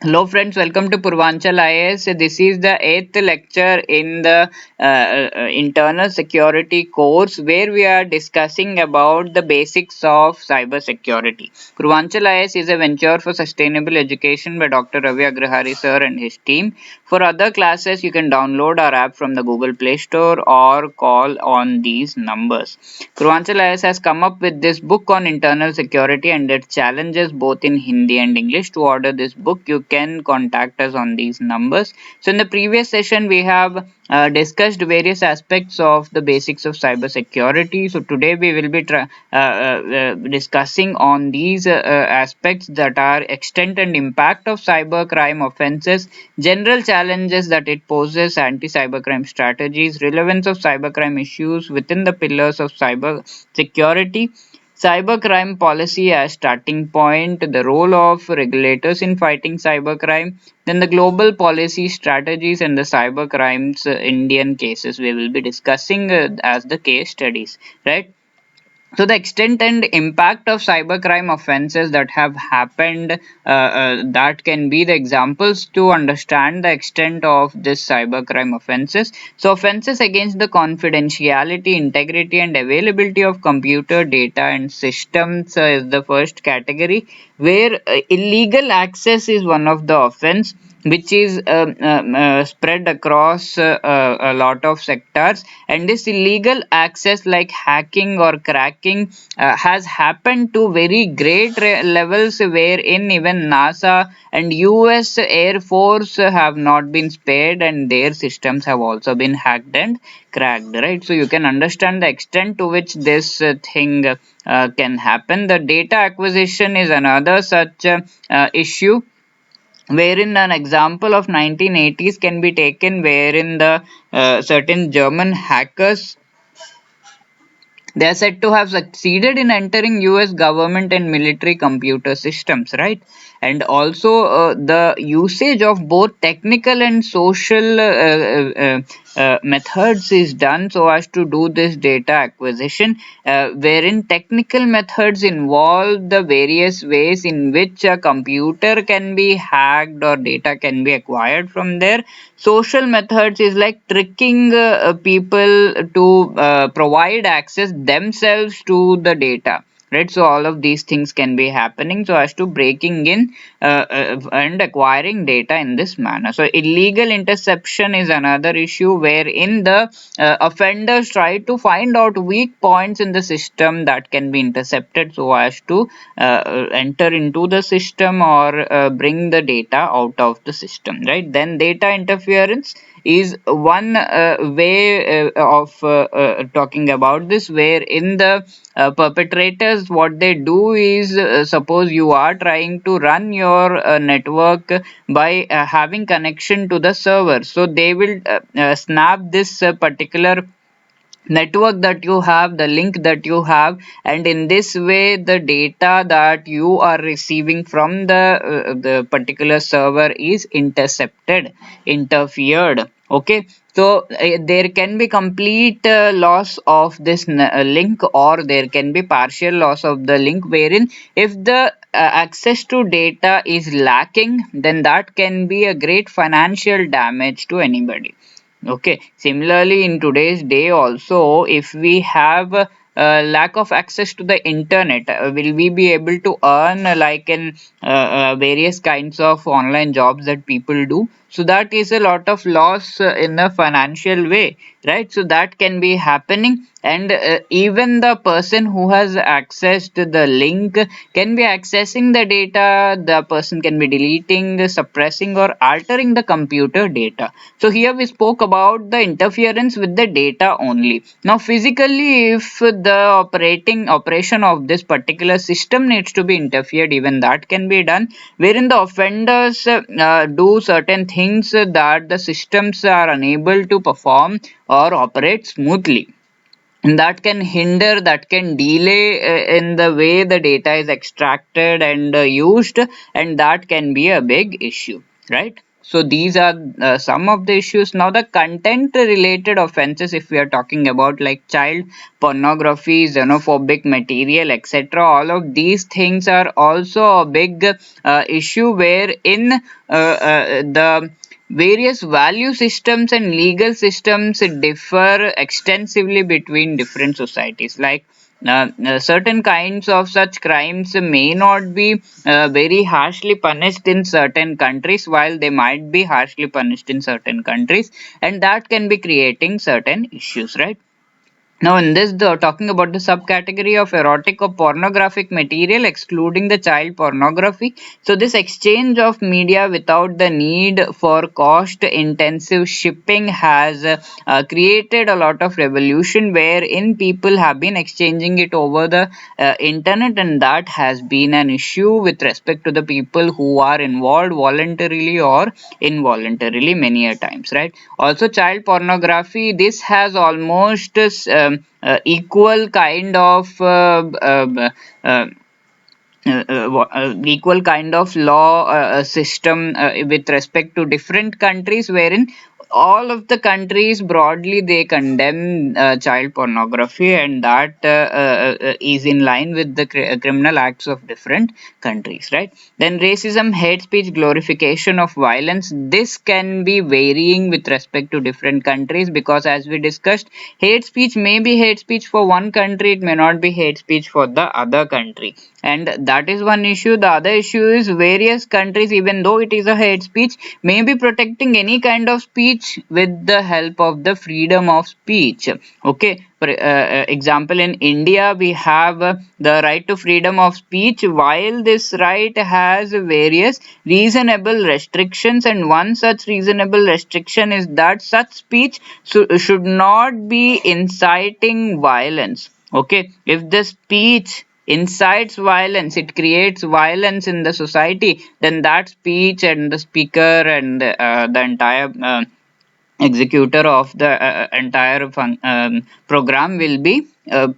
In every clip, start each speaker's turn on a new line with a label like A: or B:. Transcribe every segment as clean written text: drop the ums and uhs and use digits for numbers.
A: Hello friends, welcome to Purvanchal IAS. This is the eighth lecture in the internal security course where we are discussing about the basics of cyber security. Purvanchal IAS is a venture for sustainable education by Dr. Ravi Agrahari sir and his team. For other classes, you can download our app from the Google Play Store or call on these numbers. Purvanchal IAS has come up with this book on internal security and its challenges both in Hindi and English. To order this book, you can contact us on these numbers. So, in the previous session, we have discussed various aspects of the basics of cyber security. So, today we will be discussing on these aspects that are extent and impact of cyber crime offenses, general challenges that it poses, anti cybercrime strategies, relevance of cybercrime issues within the pillars of cyber security, cybercrime policy as starting point, the role of regulators in fighting cybercrime, then the global policy strategies and the cybercrimes Indian cases we will be discussing as the case studies, right? So the extent and impact of cybercrime offenses that have happened, that can be the examples to understand the extent of this cybercrime offenses. So offenses against the confidentiality, integrity and availability of computer data and systems is the first category, where illegal access is one of the offense which is spread across a lot of sectors, and this illegal access like hacking or cracking has happened to very great levels, wherein even NASA and US Air Force have not been spared and their systems have also been hacked and cracked, right? So you can understand the extent to which this thing can happen. The data acquisition is another such issue, wherein an example of 1980s can be taken, wherein the certain German hackers, they are said to have succeeded in entering US government and military computer systems, right? And also the usage of both technical and social methods is done so as to do this data acquisition, wherein technical methods involve the various ways in which a computer can be hacked or data can be acquired from there. Social methods is like tricking people to provide access themselves to the data, right? So all of these things can be happening so as to breaking in and acquiring data in this manner. So illegal interception is another issue, wherein the offenders try to find out weak points in the system that can be intercepted so as to enter into the system or bring the data out of the system, right? Then data interference is one way of talking about this, where in the perpetrators, what they do is, suppose you are trying to run your network by having connection to the server, so they will snap this particular network that you have, the link that you have, and in this way the data that you are receiving from the particular server is intercepted, interfered. Okay, so there can be complete loss of this link, or there can be partial loss of the link, wherein if the access to data is lacking, then that can be a great financial damage to anybody. Okay, similarly, in today's day, also, if we have lack of access to the internet, will we be able to earn like in various kinds of online jobs that people do? So that is a lot of loss in a financial way, right? So that can be happening, and even the person who has accessed the link can be accessing the data. The person can be deleting, suppressing, or altering the computer data. So here we spoke about the interference with the data only. Now physically, if the operation of this particular system needs to be interfered, even that can be done, wherein the offenders do certain things that the systems are unable to perform or operate smoothly, and that can hinder, that can delay in the way the data is extracted and used, and that can be a big issue, right? So these are some of the issues. Now the content related offenses, if we are talking about, like child pornography, xenophobic material, etc., all of these things are also a big issue, wherein the various value systems and legal systems differ extensively between different societies. Like certain kinds of such crimes may not be very harshly punished in certain countries, while they might be harshly punished in certain countries, and that can be creating certain issues, right? Now, in this, talking about the subcategory of erotic or pornographic material, excluding the child pornography. So, this exchange of media without the need for cost intensive shipping has created a lot of revolution, wherein people have been exchanging it over the internet, and that has been an issue with respect to the people who are involved voluntarily or involuntarily many a times, right? Also, child pornography, this has almost equal kind of equal kind of law system with respect to different countries, wherein all of the countries broadly they condemn child pornography, and that is in line with the criminal acts of different countries, right? Then racism, hate speech, glorification of violence, this can be varying with respect to different countries, because as we discussed, hate speech may be hate speech for one country, it may not be hate speech for the other country, and that is one issue. The other issue is various countries, even though it is a hate speech, may be protecting any kind of speech with the help of the freedom of speech. Okay, for example, in India we have the right to freedom of speech, while this right has various reasonable restrictions, and one such reasonable restriction is that such speech should not be inciting violence. Okay, if the speech incites violence, it creates violence in the society, then that speech and the speaker and the entire executor of the entire program will be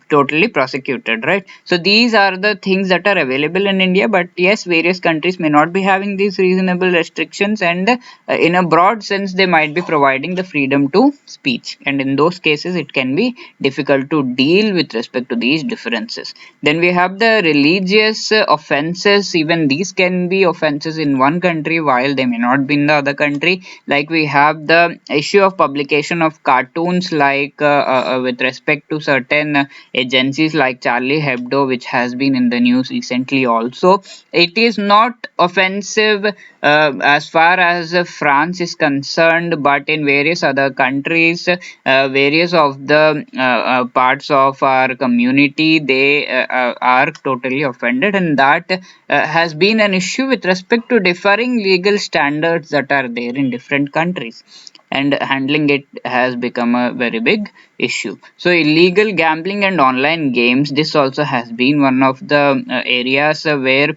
A: totally prosecuted, right? So these are the things that are available in India, but yes, various countries may not be having these reasonable restrictions, and in a broad sense they might be providing the freedom to speech, and in those cases it can be difficult to deal with respect to these differences. Then we have the religious offenses. Even these can be offenses in one country while they may not be in the other country. Like we have the issue of publication of cartoons, like with respect to certain agencies like Charlie Hebdo, which has been in the news recently also. It is not offensive as far as France is concerned, but in various other countries, various of the parts of our community, they are totally offended, and that has been an issue with respect to differing legal standards that are there in different countries, and handling it has become a very big issue. So illegal gambling and online games, this also has been one of the areas where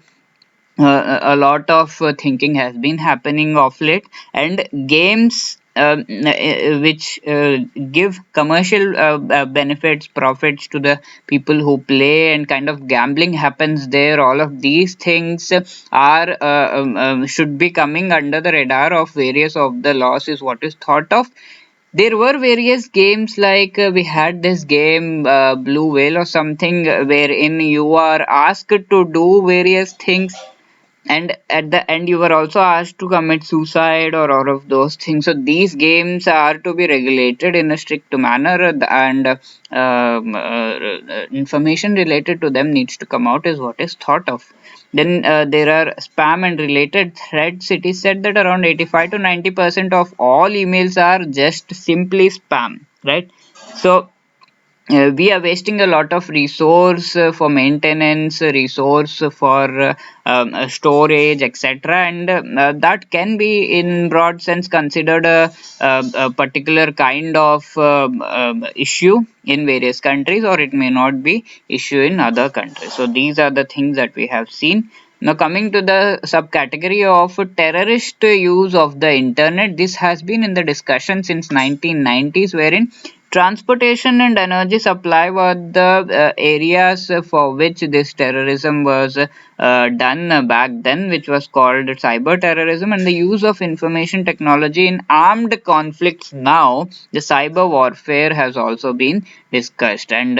A: a lot of thinking has been happening of late, and games which give commercial benefits, profits to the people who play, and kind of gambling happens there. All of these things are should be coming under the radar of various of the laws, is what is thought of. There were various games, like we had this game Blue Whale or something, wherein you are asked to do various things, and at the end you were also asked to commit suicide or all of those things. So these games are to be regulated in a strict manner, and information related to them needs to come out, is what is thought of. Then there are spam and related threats. It is said that around 85 to 90% of all emails are just simply spam, right? So we are wasting a lot of resource for maintenance, resource for storage, etc., and that can be in broad sense considered a particular kind of issue in various countries, or it may not be issue in other countries. So these are the things that we have seen. Now coming to the subcategory of terrorist use of the internet, this has been in the discussion since 1990s, wherein Transportation and energy supply were the areas for which this terrorism was done back then, which was called cyber terrorism, and the use of information technology in armed conflicts. Now, the cyber warfare has also been discussed, and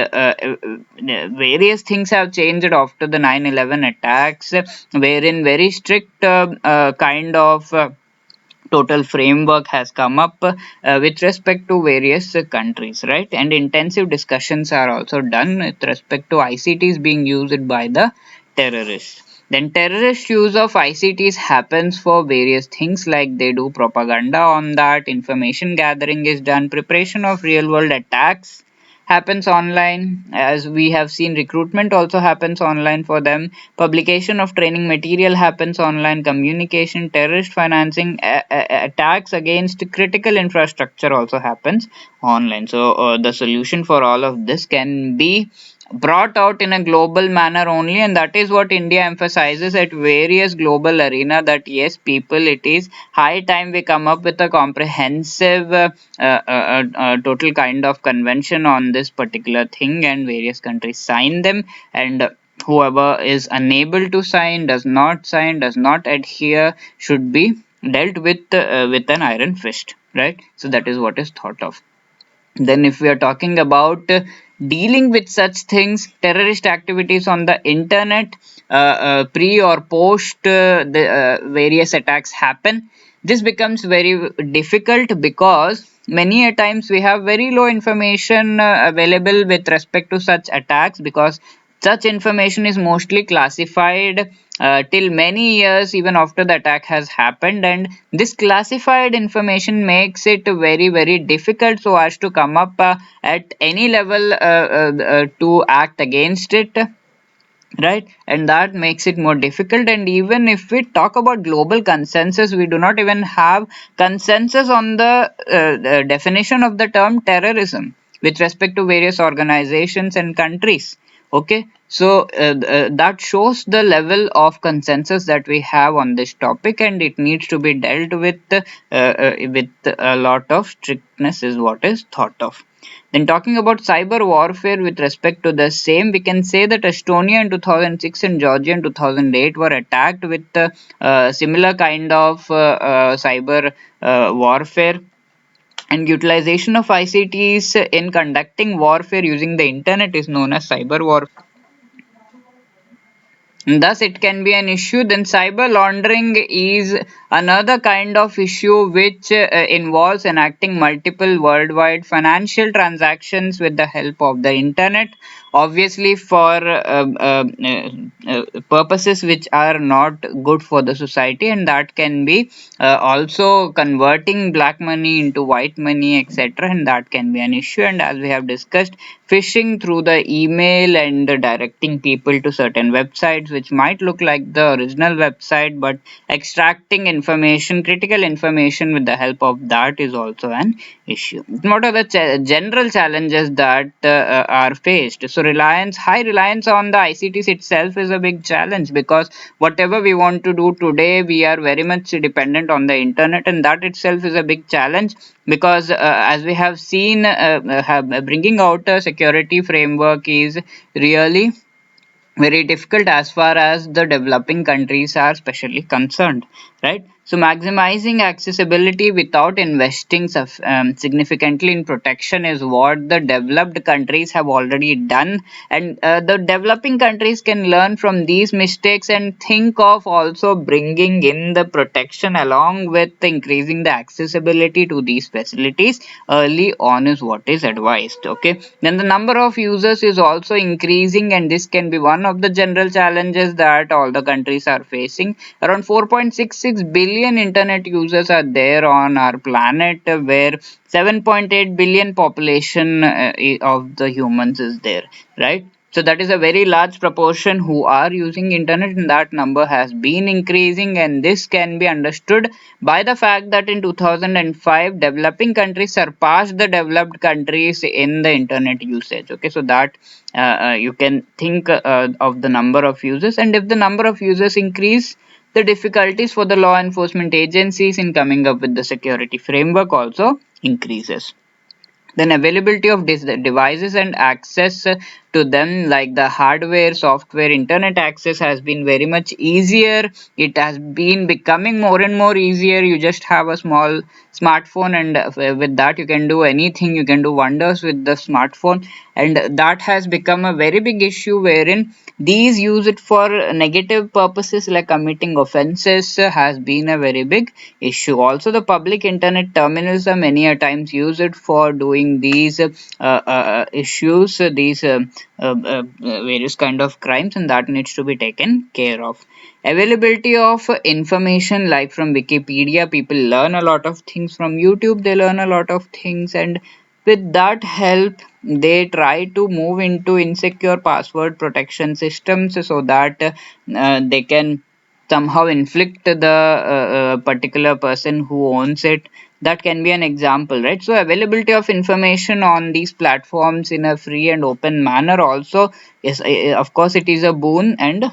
A: various things have changed after the 9/11 attacks, wherein very strict kind of total framework has come up with respect to various countries, right? And intensive discussions are also done with respect to ICTs being used by the terrorists. Then terrorist use of ICTs happens for various things, like they do propaganda on that, information gathering is done, preparation of real world attacks happens online. As we have seen, recruitment also happens online for them, publication of training material happens online, communication, terrorist financing, attacks against critical infrastructure also happens online. So the solution for all of this can be brought out in a global manner only, and that is what India emphasizes at various global arena, that yes, people, it is high time we come up with a comprehensive total kind of convention on this particular thing, and various countries sign them, and whoever is unable to sign, does not adhere, should be dealt with an iron fist, right? So that is what is thought of. Then, if we are talking about dealing with such things, terrorist activities on the internet, pre or post the various attacks happen, this becomes very difficult, because many a times we have very low information available with respect to such attacks, because such information is mostly classified till many years even after the attack has happened, and this classified information makes it very very difficult so as to come up at any level to act against it, right? And that makes it more difficult. And even if we talk about global consensus, we do not even have consensus on the definition of the term terrorism with respect to various organizations and countries. Okay, so that shows the level of consensus that we have on this topic, and it needs to be dealt with a lot of strictness is what is thought of. Then, talking about cyber warfare with respect to the same, we can say that Estonia in 2006 and Georgia in 2008 were attacked with similar kind of cyber warfare, and utilization of ICTs in conducting warfare using the internet is known as cyber warfare. Thus, it can be an issue. Then, cyber laundering is another kind of issue which involves enacting multiple worldwide financial transactions with the help of the internet, obviously for purposes which are not good for the society, and that can be also converting black money into white money, etc., and that can be an issue. And as we have discussed, phishing through the email and directing people to certain websites which might look like the original website, but extracting information, critical information, with the help of that is also an issue. What are the general challenges that are faced? So high reliance on the ICTs itself is a big challenge, because whatever we want to do today, we are very much dependent on the internet, and that itself is a big challenge, because as we have seen, bringing out a security framework is really very difficult as far as the developing countries are specially concerned, right? So maximizing accessibility without investing significantly in protection is what the developed countries have already done, and the developing countries can learn from these mistakes and think of also bringing in the protection along with increasing the accessibility to these facilities early on is what is advised. Okay, then the number of users is also increasing, and this can be one of the general challenges that all the countries are facing. Around 4.66 billion internet users are there on our planet, where 7.8 billion population of the humans is there, right? So that is a very large proportion who are using internet, and that number has been increasing, and this can be understood by the fact that in 2005 developing countries surpassed the developed countries in the internet usage. Okay, so that you can think of the number of users, and if the number of users increase, the difficulties for the law enforcement agencies in coming up with the security framework also increases. Then availability of devices and access to them, like the hardware, software, internet access, has been very much easier. It has been becoming more and more easier. You just have a small smartphone, and with that you can do anything. You can do wonders with the smartphone, and that has become a very big issue, wherein these use it for negative purposes like committing offenses has been a very big issue. Also, the public internet terminals are many a times used for doing these issues, these various kind of crimes, and that needs to be taken care of. Availability of information, like from Wikipedia, people learn a lot of things. From YouTube, they learn a lot of things, and with that help, they try to move into insecure password protection systems so that they can somehow inflict the particular person who owns it. That can be an example, right? So availability of information on these platforms in a free and open manner also is, of course, it is a boon, and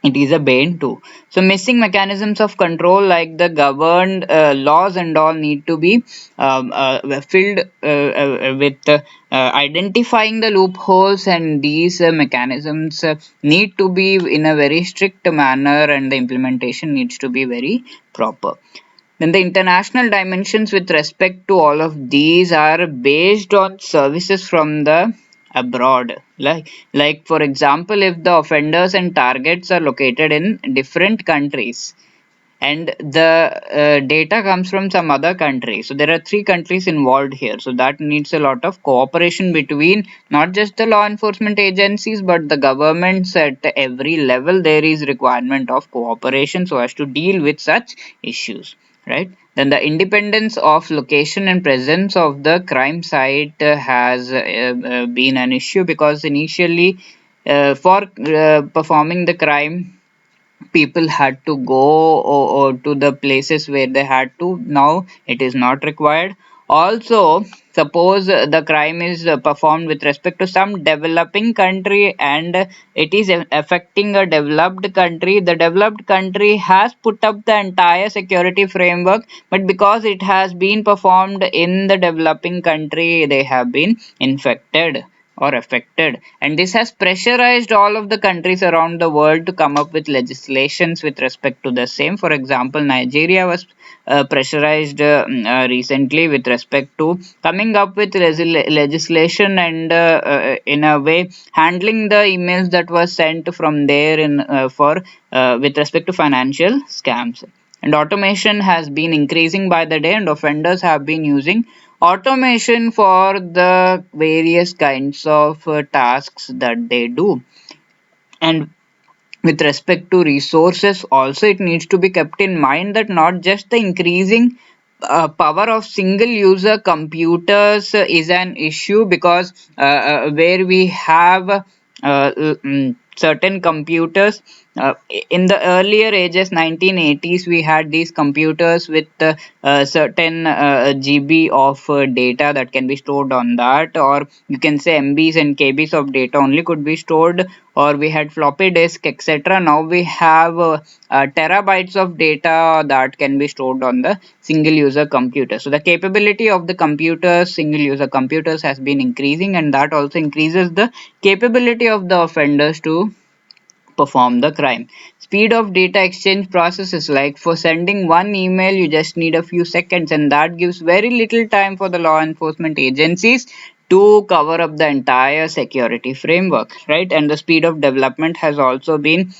A: it is a bane too. So missing mechanisms of control, like the governed laws and all, need to be filled with identifying the loopholes, and these mechanisms need to be in a very strict manner, and the implementation needs to be very proper. Then the international dimensions with respect to all of these are based on services from the abroad. Like for example, if the offenders and targets are located in different countries, and the data comes from some other country, so there are three countries involved here, so that needs a lot of cooperation between not just the law enforcement agencies but the governments at every level. There is requirement of cooperation so as to deal with such issues, right? Then the independence of location and presence of the crime site has been an issue, because initially for performing the crime, people had to go or to the places where they had to. Now it is not required. Also, suppose the crime is performed with respect to some developing country, and it is affecting a developed country. The developed country has put up the entire security framework, but because it has been performed in the developing country, they have been infected or affected, and this has pressurized all of the countries around the world to come up with legislations with respect to the same. For example, Nigeria was pressurized recently with respect to coming up with legislation, and in a way handling the emails that were sent from there in for with respect to financial scams. And automation has been increasing by the day, and offenders have been using automation for the various kinds of tasks that they do. And with respect to resources also, it needs to be kept in mind that not just the increasing power of single user computers is an issue, because where we have certain computers in the earlier ages, 1980s, we had these computers with certain GB of data that can be stored on that, or you can say MBs and KBs of data only could be stored, or we had floppy disk, etc. Now we have terabytes of data that can be stored on the single user computer. So the capability of the computers, single user computers, has been increasing, and that also increases the capability of the offenders to perform the crime. Speed of data exchange processes, like for sending one email you just need a few seconds, and that gives very little time for the law enforcement agencies to cover up the entire security framework, right? And the speed of development has also been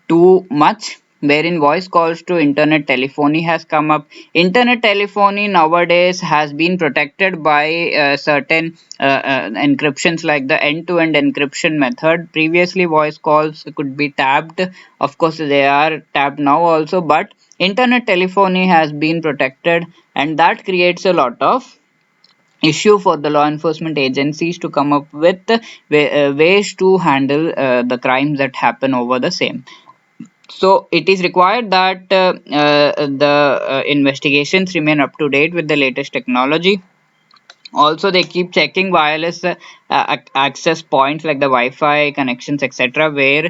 A: too much, wherein voice calls to internet telephony has come up. Internet telephony nowadays has been protected by certain encryptions, like the end-to-end encryption method. Previously voice calls could be tapped, of course they are tapped now also, but internet telephony has been protected, and that creates a lot of issue for the law enforcement agencies to come up with ways to handle the crimes that happen over the same. So it is required that the investigations remain up to date with the latest technology. Also, they keep checking wireless access points like the Wi-Fi connections, etc., where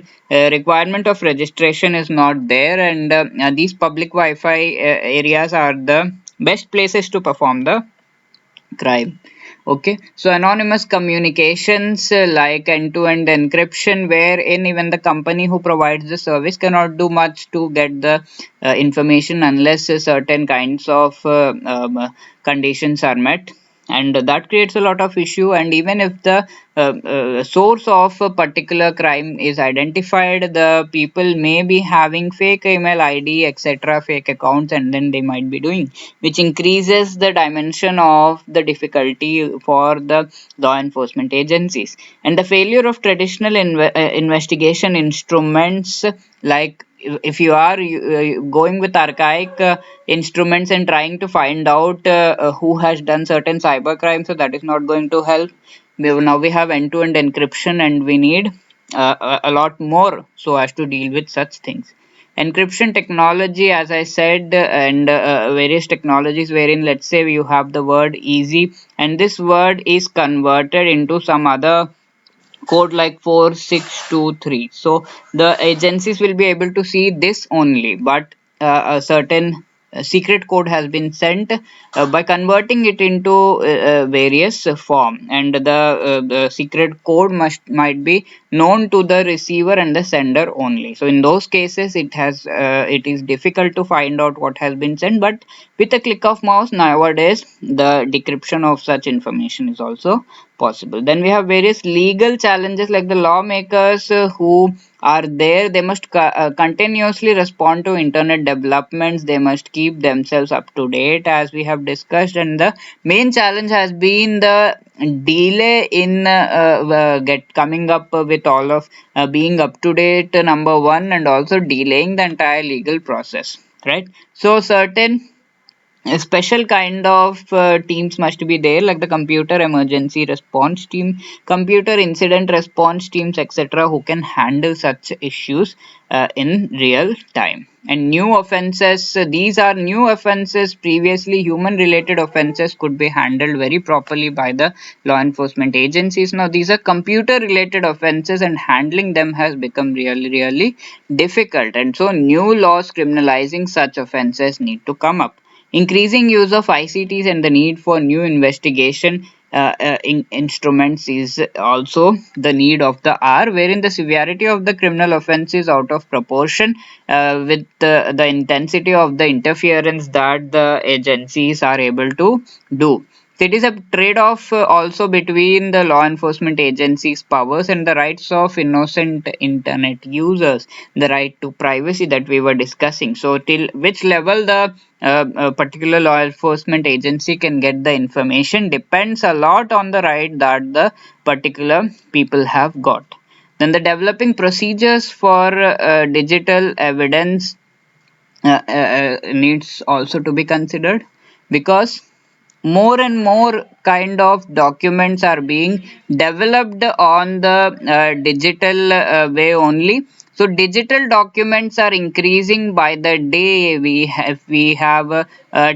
A: requirement of registration is not there, and these public Wi-Fi areas are the best places to perform the crime. Okay, so anonymous communications like end-to-end encryption, wherein even the company who provides the service cannot do much to get the information unless certain kinds of conditions are met, and that creates a lot of issue. And even if the source of a particular crime is identified, the people may be having fake email ID, etc., fake accounts, and then they might be doing, which increases the dimension of the difficulty for the law enforcement agencies. And the failure of traditional investigation instruments, like if you are going with archaic instruments and trying to find out who has done certain cyber crimes, so that is not going to help. Now we have end-to-end encryption, and we need a lot more so as to deal with such things. Encryption technology, as I said, and various technologies wherein, let's say, you have the word easy, and this word is converted into some other code like 4623. So the agencies will be able to see this only, but a certain secret code has been sent by converting it into various form, and the secret code might be known to the receiver and the sender only. So in those cases, it is difficult to find out what has been sent, but with a click of mouse nowadays, the decryption of such information is also possible. Then we have various legal challenges, like the lawmakers who are there, they must continuously respond to internet developments, they must keep themselves up to date, as we have discussed. And the main challenge has been the delay in get coming up with all of being up to date, number one, and also delaying the entire legal process, right? So certain a special kind of teams must be there, like the computer emergency response team, computer incident response teams, etc., who can handle such issues in real time. And new offenses, these are new offenses. Previously human related offenses could be handled very properly by the law enforcement agencies. Now these are computer related offenses, and handling them has become really difficult, and so new laws criminalizing such offenses need to come up. Increasing use of ICTs and the need for new investigation instruments is also the need of the hour, wherein the severity of the criminal offense is out of proportion with the intensity of the interference that the agencies are able to do. So it is a trade off also between the law enforcement agencies' powers and the rights of innocent internet users, the right to privacy that we were discussing. So, till which level the particular law enforcement agency can get the information depends a lot on the right that the particular people have got. Then, the developing procedures for digital evidence needs also to be considered, because more and more kind of documents are being developed on the digital way only. So digital documents are increasing by the day. We have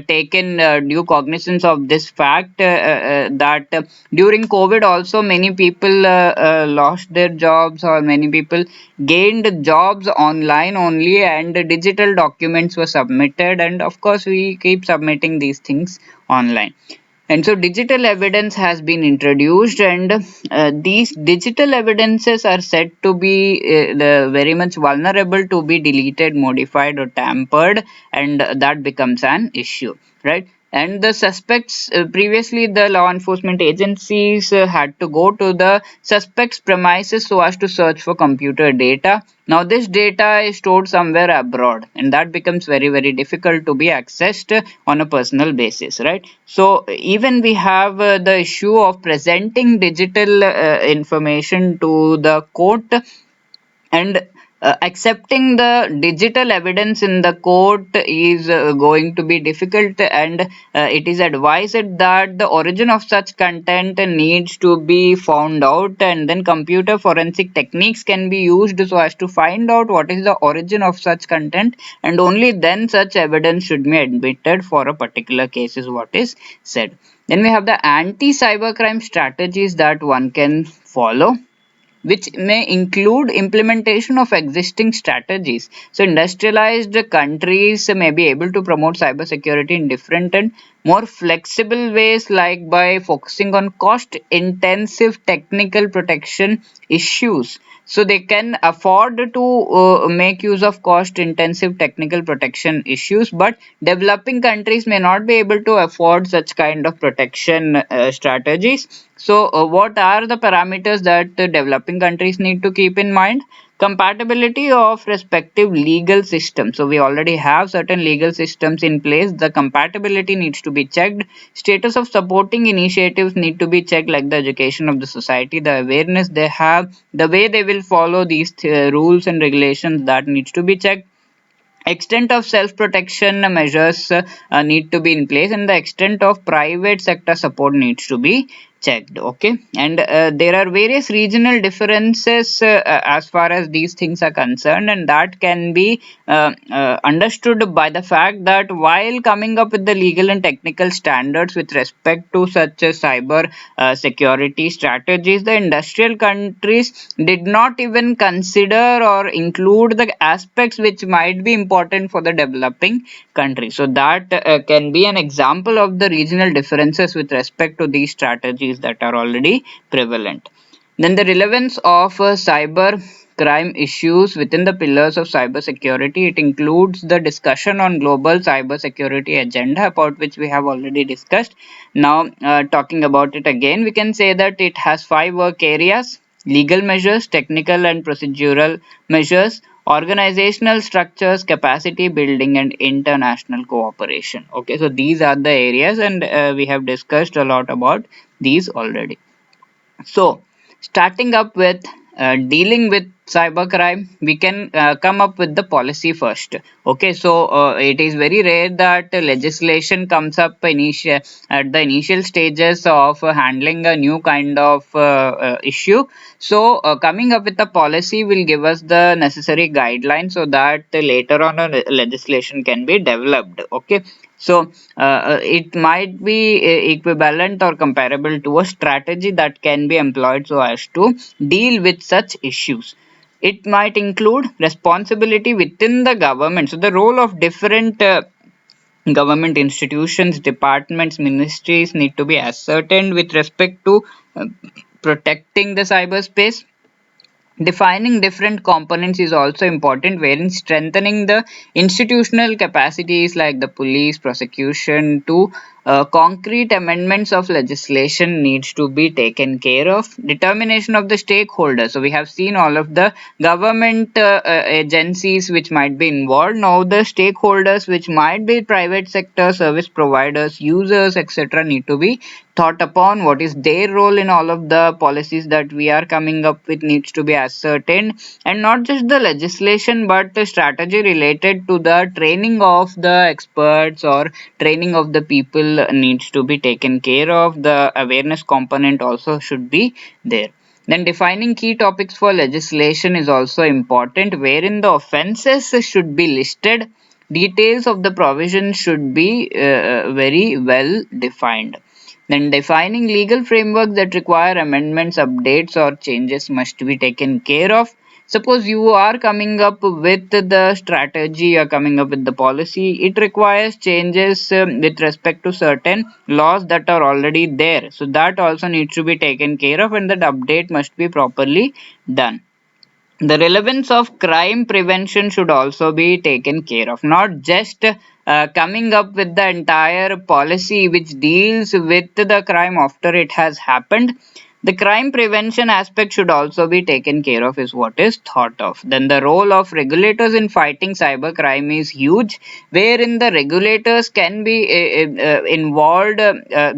A: taken due cognizance of this fact that during COVID also many people lost their jobs, or many people gained jobs online only, and digital documents were submitted, and of course we keep submitting these things online. And so digital evidence has been introduced, and these digital evidences are said to be very much vulnerable to be deleted, modified, or tampered, and that becomes an issue, right? And the suspects, previously the law enforcement agencies had to go to the suspect's premises so as to search for computer data. Now this data is stored somewhere abroad, and that becomes very difficult to be accessed on a personal basis, right? So even we have the issue of presenting digital information to the court, and accepting the digital evidence in the court is going to be difficult, and it is advised that the origin of such content needs to be found out, and then computer forensic techniques can be used so as to find out what is the origin of such content, and only then such evidence should be admitted for a particular case, is what is said. Then we have the anti cybercrime strategies that one can follow. which may include implementation of existing strategies. So, industrialized countries may be able to promote cybersecurity in different and more flexible ways, like by focusing on cost intensive technical protection issues. So they can afford to make use of cost intensive technical protection issues, but developing countries may not be able to afford such kind of protection strategies. So what are the parameters that the developing countries need to keep in mind? Compatibility of respective legal systems. So we already have certain legal systems in place. The compatibility needs to be checked. Status of supporting initiatives need to be checked, like the education of the society, the awareness they have, the way they will follow these rules and regulations, that needs to be checked. Extent of self protection measures need to be in place, and the extent of private sector support needs to be checked. Okay, and there are various regional differences as far as these things are concerned, and that can be understood by the fact that while coming up with the legal and technical standards with respect to such cyber security strategies, the industrial countries did not even consider or include the aspects which might be important for the developing country. So that can be an example of the regional differences with respect to these strategies that are already prevalent. Then the relevance of cyber crime issues within the pillars of cybersecurity. It includes the discussion on global cybersecurity agenda, about which we have already discussed. Now, talking about it again, we can say that it has five work areas: legal measures, technical and procedural measures, organizational structures, capacity building, and international cooperation. Okay, so these are the areas, and we have discussed a lot about these already. So, starting up with dealing with cybercrime, we can come up with the policy first. Okay, so it is very rare that legislation comes up at the initial stages of handling a new kind of issue. So, coming up with a policy will give us the necessary guidelines so that later on a legislation can be developed. Okay, so it might be equivalent or comparable to a strategy that can be employed so as to deal with such issues. It might include responsibility within the government. So the role of different government institutions, departments, ministries need to be ascertained with respect to protecting the cyberspace. Defining different components is also important, wherein strengthening the institutional capacities like the police, prosecution, to concrete amendments of legislation needs to be taken care of. Determination of the stakeholders. So we have seen all of the government agencies which might be involved. Now the stakeholders, which might be private sector, service providers, users, etc., need to be thought upon. What is their role in all of the policies that we are coming up with needs to be ascertained, and not just the legislation but the strategy related to the training of the experts or training of the people needs to be taken care of. The awareness component also should be there. Then defining key topics for legislation is also important, wherein the offences should be listed. Details of the provision should be very well defined. Then defining legal frameworks that require amendments, updates, or changes must be taken care of. Suppose you are coming up with the strategy or coming up with the policy, it requires changes with respect to certain laws that are already there. So that also needs to be taken care of, and that update must be properly done. The relevance of crime prevention should also be taken care of, not just coming up with the entire policy which deals with the crime after it has happened. The crime prevention aspect should also be taken care of, is what is thought of. Then the role of regulators in fighting cybercrime is huge, wherein the regulators can be involved,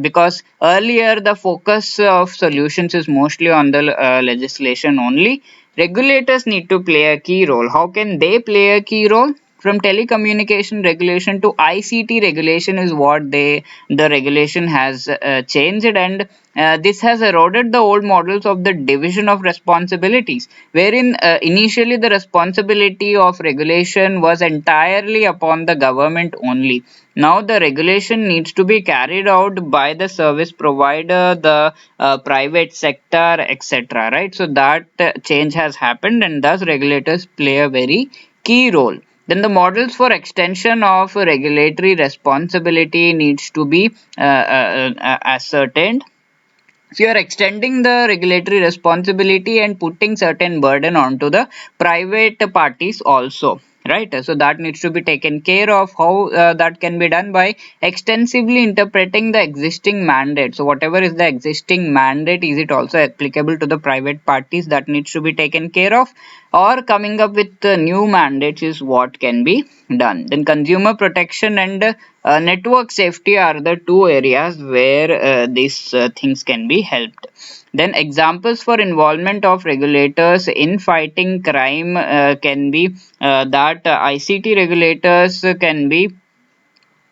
A: because earlier the focus of solutions is mostly on the legislation only. Regulators need to play a key role. How can they play a key role? from telecommunication regulation to ICT regulation is what the regulation has changed, and this has eroded the old models of the division of responsibilities, wherein initially the responsibility of regulation was entirely upon the government only. Now the regulation needs to be carried out by the service provider, the private sector, etc. Right? So that change has happened, and thus regulators play a very key role. Then the models for extension of regulatory responsibility needs to be ascertained. So you are extending the regulatory responsibility and putting certain burden onto the private parties also, right? So that needs to be taken care of. How that can be done? By extensively interpreting the existing mandate. So whatever is the existing mandate, is it also applicable to the private parties? That needs to be taken care of, or coming up with new mandates is what can be done. Then consumer protection and network safety are the two areas where these things can be helped. Then examples for involvement of regulators in fighting crime can be that ICT regulators can be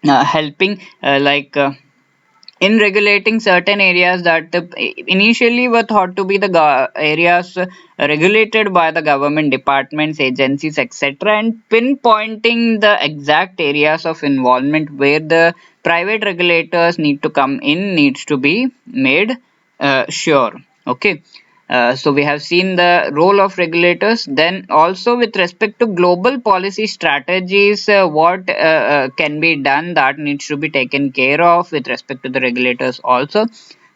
A: helping in regulating certain areas that initially were thought to be the areas regulated by the government departments, agencies, etc., and pinpointing the exact areas of involvement where the private regulators need to come in needs to be made sure. Okay. So we have seen the role of regulators. Then also with respect to global policy strategies, what can be done, that needs to be taken care of with respect to the regulators also.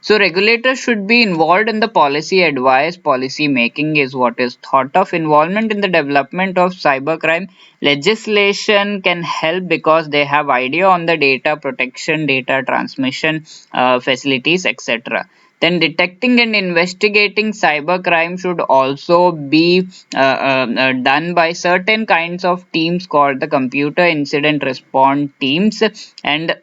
A: So regulators should be involved in the policy advice. Policy making is what is thought of. Involvement in the development of cybercrime legislation can help because they have idea on the data protection, data transmission facilities, etc. Then detecting and investigating cybercrime should also be done by certain kinds of teams called the computer incident response teams, and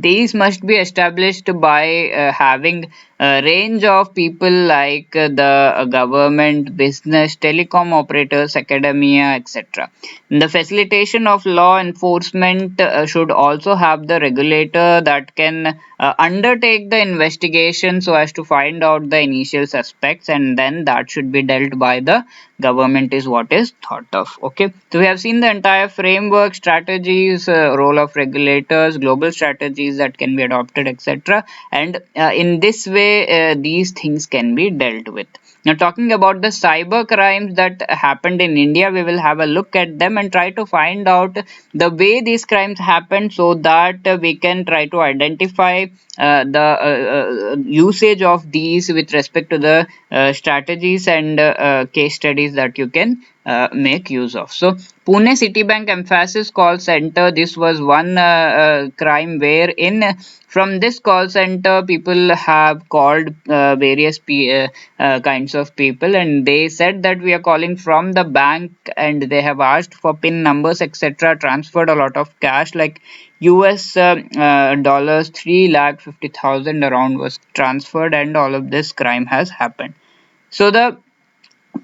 A: these must be established by having a range of people like the government, business, telecom operators, academia, etc. The facilitation of law enforcement should also have the regulator that can undertake the investigation so as to find out the initial suspects, and then that should be dealt by the government is what is thought of. Okay, so we have seen the entire framework, strategies, role of regulators, global strategies that can be adopted, etc., and in this way these things can be dealt with. Now, talking about the cyber crimes that happened in India, we will have a look at them and try to find out the way these crimes happened so that we can try to identify the usage of these with respect to the strategies and case studies that you can make use of. So, Pune Citibank emphasis call center. This was one crime wherein from this call center people have called various kinds of people, and they said that we are calling from the bank, and they have asked for PIN numbers, etc. Transferred a lot of cash like US dollars 3,50,000 around was transferred, and all of this crime has happened. So the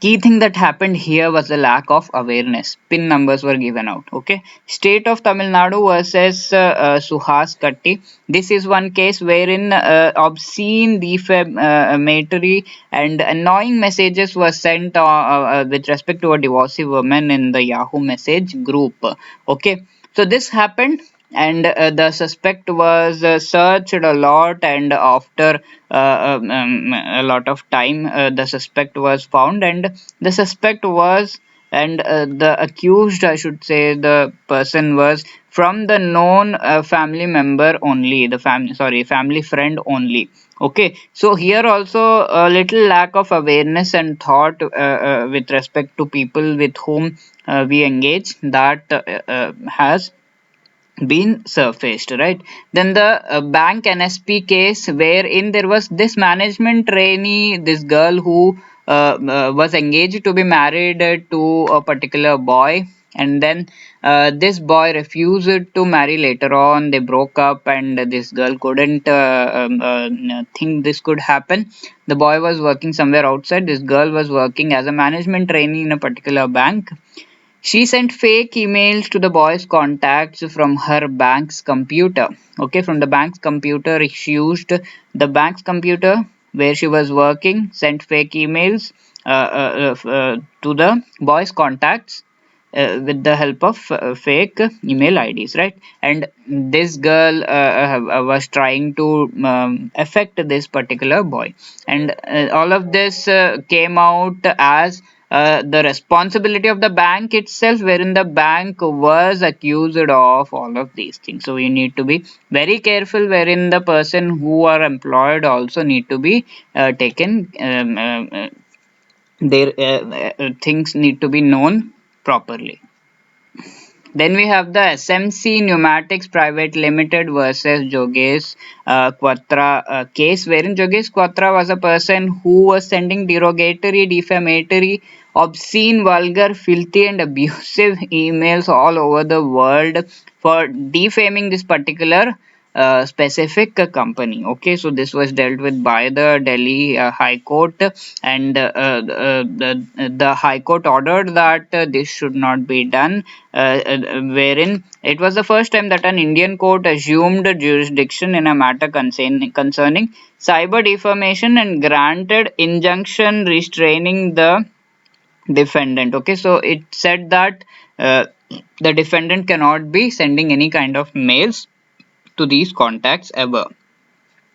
A: key thing that happened here was the lack of awareness. PIN numbers were given out. Okay, state of Tamil Nadu versus Suhas Katti. This is one case wherein obscene, defamatory and annoying messages were sent with respect to a divorcee woman in the Yahoo message group. Okay, so this happened, and the suspect was searched a lot, and after a lot of time the suspect was found, and the suspect was and the accused, I should say, the person was from the known family member only, the family friend only. Okay, so here also a little lack of awareness and thought with respect to people with whom we engage, that has been surfaced, right? Then the bank NSP case, wherein there was this management trainee, this girl who was engaged to be married to a particular boy, and then this boy refused to marry. Later on they broke up, and this girl couldn't think this could happen. The boy was working somewhere outside, this girl was working as a management trainee in a particular bank, She sent fake emails to the boy's contacts from her bank's computer. Okay, from the bank's computer, she used the bank's computer where she was working, sent fake emails to the boy's contacts with the help of fake email IDs, right? And this girl was trying to affect this particular boy, and all of this came out as the responsibility of the bank itself, wherein the bank was accused of all of these things. So we need to be very careful, wherein the person who are employed also need to be taken. Their things need to be known properly. Then we have the SMC Pneumatics Private Limited versus Jogesh Quatra case, wherein Jogesh Quatra was a person who was sending derogatory, defamatory, obscene, vulgar, filthy, and abusive emails all over the world for defaming this particular specific company. Okay, so this was dealt with by the Delhi High Court, and the High Court ordered that this should not be done, wherein it was the first time that an Indian court assumed jurisdiction in a matter concerning cyber defamation and granted injunction restraining the defendant. Okay, so it said that the defendant cannot be sending any kind of mails to these contacts ever.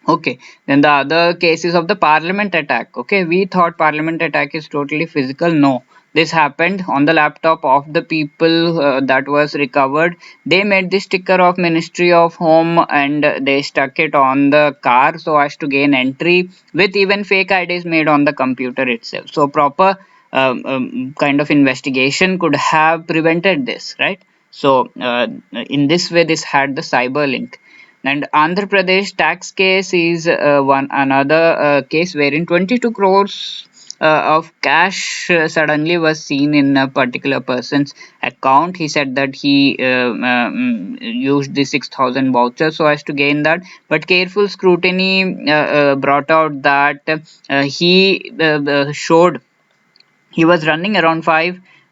A: Okay, then the other cases of the parliament attack. Okay, we thought parliament attack is totally physical. No, this happened on the laptop of the people that was recovered. They made the sticker of Ministry of Home and they stuck it on the car so as to gain entry, with even fake IDs made on the computer itself. So proper kind of investigation could have prevented this, right? So in this way, this had the cyber link. And Andhra Pradesh tax case is one another case wherein 22 crores of cash suddenly was seen in a particular person's account. He said that he used the 6,000 vouchers so as to gain that, but careful scrutiny brought out that he showed he was running around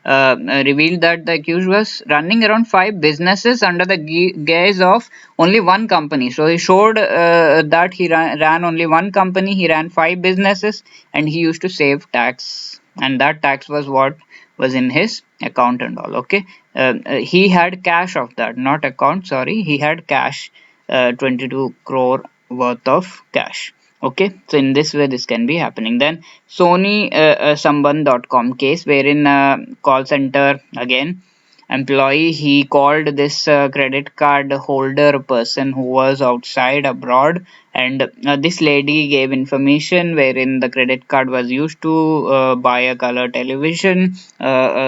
A: revealed that the accused was running around five businesses under the guise of only one company. So he showed that he ran only one company, he ran five businesses, and he used to save tax. And that tax was what was in his account and all. Okay, he had cash of that, not account, sorry, he had cash, 22 crore worth of cash. Okay, so in this way this can be happening. Then Sony Samban.com case, wherein call center again employee, he called this credit card holder person who was outside abroad, and this lady gave information wherein the credit card was used to buy a color television,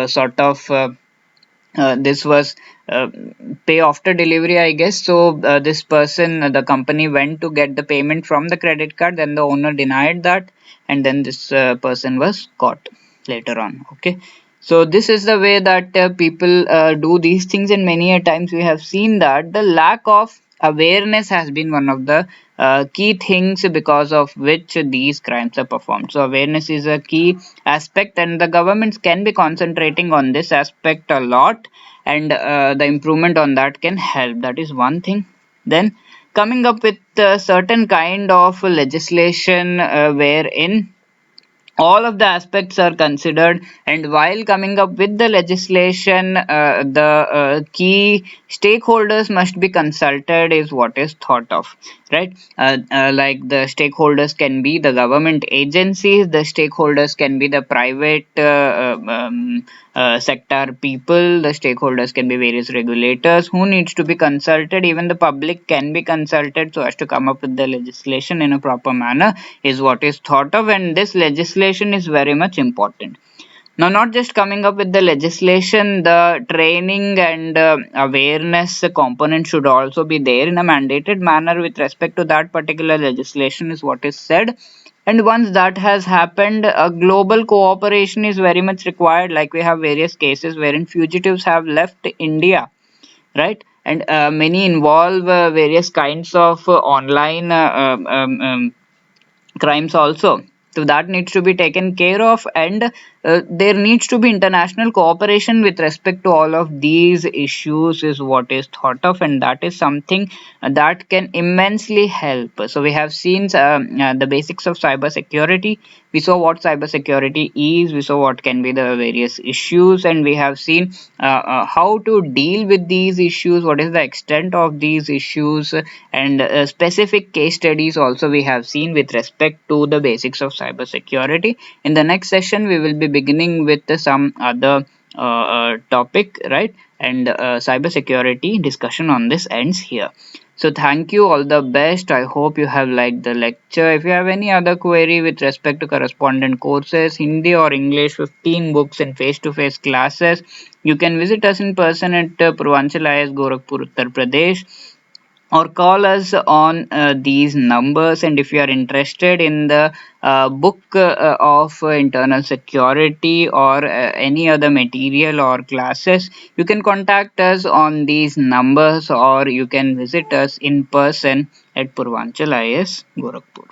A: sort of this was uh, pay after delivery, I guess. So this person, the company went to get the payment from the credit card, then the owner denied that, and then this person was caught later on. Okay, so this is the way that people do these things, and many a times we have seen that the lack of awareness has been one of the key things because of which these crimes are performed. So awareness is a key aspect, and the governments can be concentrating on this aspect a lot, and the improvement on that can help. That is one thing. Then coming up with certain kind of legislation wherein all of the aspects are considered, and while coming up with the legislation the key stakeholders must be consulted is what is thought of, right? Like the stakeholders can be the government agencies, the stakeholders can be the private sector people, the stakeholders can be various regulators who needs to be consulted, even the public can be consulted so as to come up with the legislation in a proper manner is what is thought of, and this legislation is very much important. Now, not just coming up with the legislation, the training and awareness component should also be there in a mandated manner with respect to that particular legislation, is what is said. And once that has happened, a global cooperation is very much required. Like we have various cases wherein fugitives have left India, right? And many involve various kinds of online crimes also, so that needs to be taken care of, and there needs to be international cooperation with respect to all of these issues is what is thought of, and that is something that can immensely help. So we have seen the basics of cyber security. We saw what cyber security is, we saw what can be the various issues, and we have seen how to deal with these issues, what is the extent of these issues, and specific case studies also we have seen with respect to the basics of cyber security. In the next session we will be beginning with some other topic, right? And cyber security discussion on this ends here. So thank you, all the best. I hope you have liked the lecture. If you have any other query with respect to correspondent courses, Hindi or English, 15 books and face-to-face classes, you can visit us in person at Purvanchal IS, Gorakhpur, Uttar Pradesh, or call us on these numbers. And if you are interested in the book of internal security or any other material or classes, you can contact us on these numbers, or you can visit us in person at Purvanchal IS, Gorakhpur.